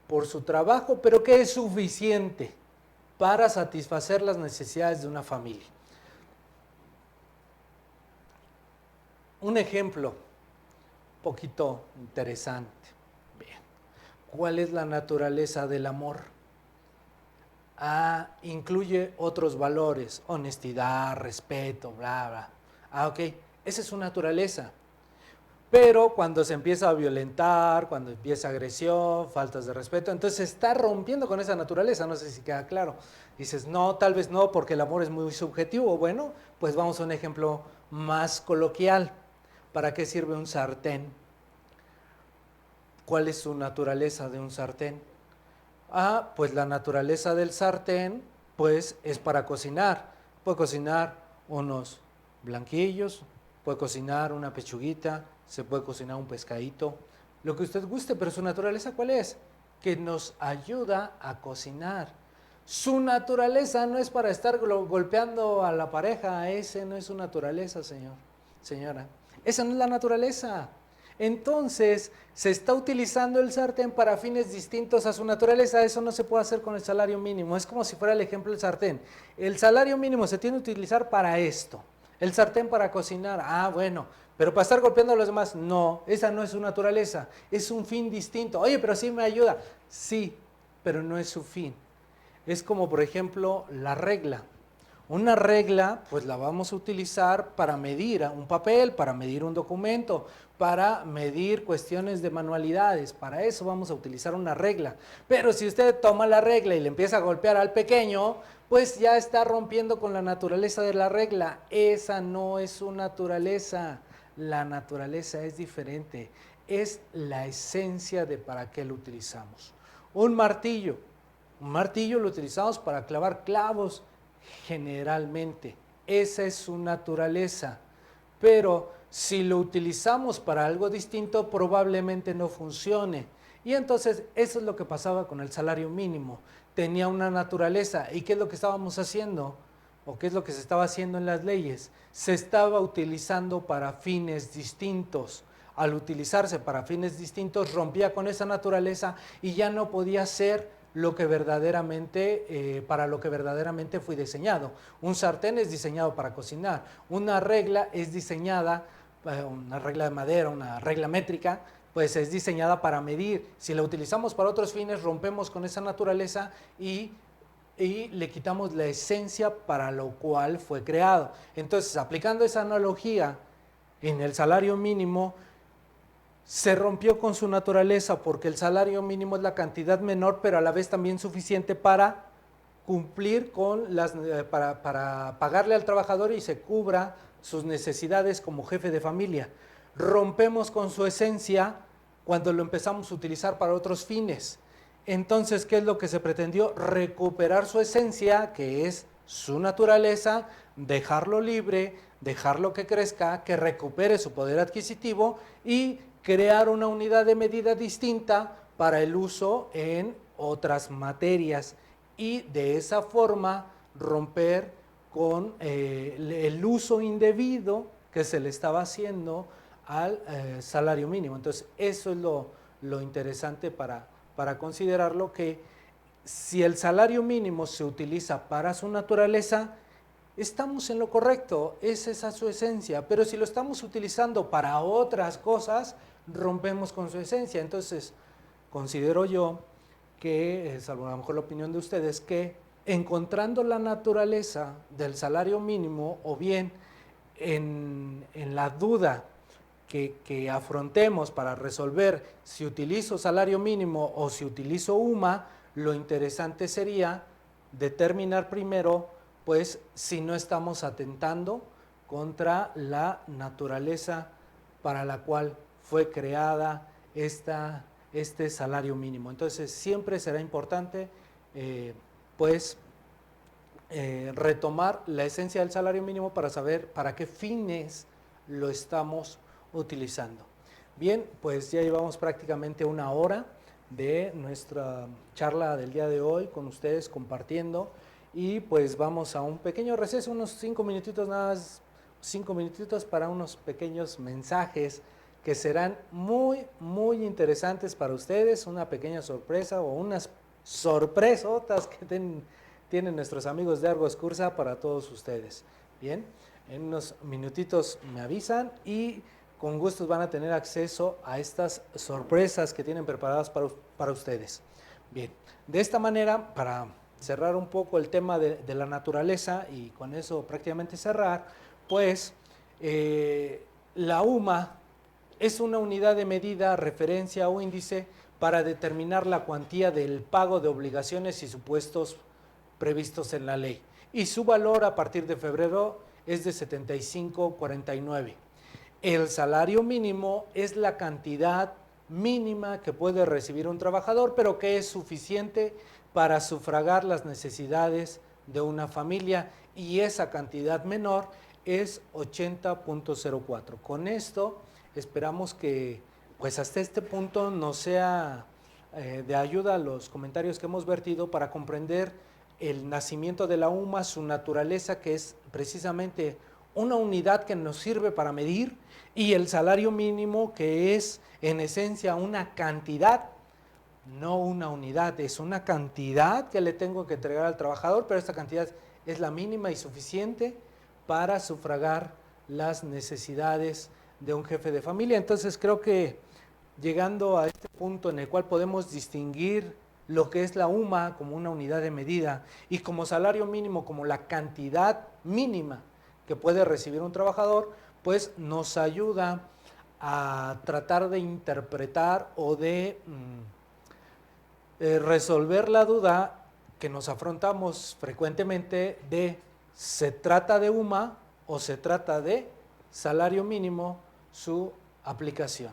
por su trabajo, pero que es suficiente para satisfacer las necesidades de una familia. Un ejemplo un poquito interesante. Bien. ¿Cuál es la naturaleza del amor? Incluye otros valores, honestidad, respeto, bla, bla. Ok, esa es su naturaleza. Pero cuando se empieza a violentar, cuando empieza agresión, faltas de respeto, entonces se está rompiendo con esa naturaleza, no sé si queda claro. Dices, no, tal vez no, porque el amor es muy subjetivo. Bueno, pues vamos a un ejemplo más coloquial. ¿Para qué sirve un sartén? ¿Cuál es su naturaleza de un sartén? Pues la naturaleza del sartén, pues es para cocinar. Puede cocinar unos blanquillos, puede cocinar una pechuguita, se puede cocinar un pescadito, lo que usted guste, pero su naturaleza ¿cuál es? Que nos ayuda a cocinar. Su naturaleza no es para estar golpeando a la pareja, ese no es su naturaleza, señora. Esa no es la naturaleza. Entonces, se está utilizando el sartén para fines distintos a su naturaleza. Eso no se puede hacer con el salario mínimo. Es como si fuera el ejemplo del sartén. El salario mínimo se tiene que utilizar para esto. El sartén para cocinar. Bueno, pero para estar golpeando a los demás, no. Esa no es su naturaleza. Es un fin distinto. Oye, pero sí me ayuda. Sí, pero no es su fin. Es como, por ejemplo, la regla. Una regla, pues la vamos a utilizar para medir un papel, para medir un documento, para medir cuestiones de manualidades. Para eso vamos a utilizar una regla. Pero si usted toma la regla y le empieza a golpear al pequeño, pues ya está rompiendo con la naturaleza de la regla. Esa no es su naturaleza. La naturaleza es diferente. Es la esencia de para qué lo utilizamos. Un martillo. Un martillo lo utilizamos para clavar clavos. Generalmente, esa es su naturaleza, pero si lo utilizamos para algo distinto, probablemente no funcione. Y entonces, eso es lo que pasaba con el salario mínimo. Tenía una naturaleza. ¿Y qué es lo que estábamos haciendo? ¿O qué es lo que se estaba haciendo en las leyes? Se estaba utilizando para fines distintos. Al utilizarse para fines distintos, rompía con esa naturaleza y ya no podía ser lo que verdaderamente, para lo que verdaderamente fue diseñado. Un sartén es diseñado para cocinar, una regla es diseñada, una regla de madera, una regla métrica, pues es diseñada para medir. Si la utilizamos para otros fines, rompemos con esa naturaleza y le quitamos la esencia para lo cual fue creado. Entonces, aplicando esa analogía en el salario mínimo, se rompió con su naturaleza porque el salario mínimo es la cantidad menor, pero a la vez también suficiente para cumplir con para pagarle al trabajador y se cubra sus necesidades como jefe de familia. Rompemos con su esencia cuando lo empezamos a utilizar para otros fines. Entonces, ¿qué es lo que se pretendió? Recuperar su esencia, que es su naturaleza, dejarlo libre, dejarlo que crezca, que recupere su poder adquisitivo y crear una unidad de medida distinta para el uso en otras materias y de esa forma romper con el uso indebido que se le estaba haciendo al salario mínimo. Entonces, eso es lo interesante para considerarlo, que si el salario mínimo se utiliza para su naturaleza, estamos en lo correcto, es esa su esencia, pero si lo estamos utilizando para otras cosas, rompemos con su esencia. Entonces, considero yo que, salvo a lo mejor la opinión de ustedes, que encontrando la naturaleza del salario mínimo, o bien en la duda que afrontemos para resolver si utilizo salario mínimo o si utilizo UMA, lo interesante sería determinar primero, pues, si no estamos atentando contra la naturaleza para la cual fue creada este salario mínimo. Entonces, siempre será importante, pues, retomar la esencia del salario mínimo para saber para qué fines lo estamos utilizando. Bien, pues ya llevamos prácticamente una hora de nuestra charla del día de hoy con ustedes compartiendo, y pues vamos a un pequeño receso, unos 5 minutitos nada más, 5 minutitos para unos pequeños mensajes que serán muy interesantes para ustedes, una pequeña sorpresa o unas sorpresotas que tienen nuestros amigos de Argos Cursa para todos ustedes. Bien, en unos minutitos me avisan y con gusto van a tener acceso a estas sorpresas que tienen preparadas para ustedes. Bien, de esta manera, para cerrar un poco el tema de la naturaleza y con eso prácticamente cerrar, pues la UMA es una unidad de medida, referencia o índice para determinar la cuantía del pago de obligaciones y supuestos previstos en la ley, y su valor a partir de febrero es de 75.49. El salario mínimo es la cantidad mínima que puede recibir un trabajador, pero que es suficiente para sufragar las necesidades de una familia, y esa cantidad menor es 80.04. Con esto esperamos que, pues, hasta este punto nos sea de ayuda a los comentarios que hemos vertido para comprender el nacimiento de la UMA, su naturaleza, que es precisamente una unidad que nos sirve para medir, y el salario mínimo, que es en esencia una cantidad, no una unidad, es una cantidad que le tengo que entregar al trabajador, pero esta cantidad es la mínima y suficiente para sufragar las necesidades de un jefe de familia. Entonces creo que llegando a este punto en el cual podemos distinguir lo que es la UMA como una unidad de medida y como salario mínimo como la cantidad mínima que puede recibir un trabajador, pues nos ayuda a tratar de interpretar o de resolver la duda que nos afrontamos frecuentemente de ¿se trata de UMA o se trata de salario mínimo su aplicación?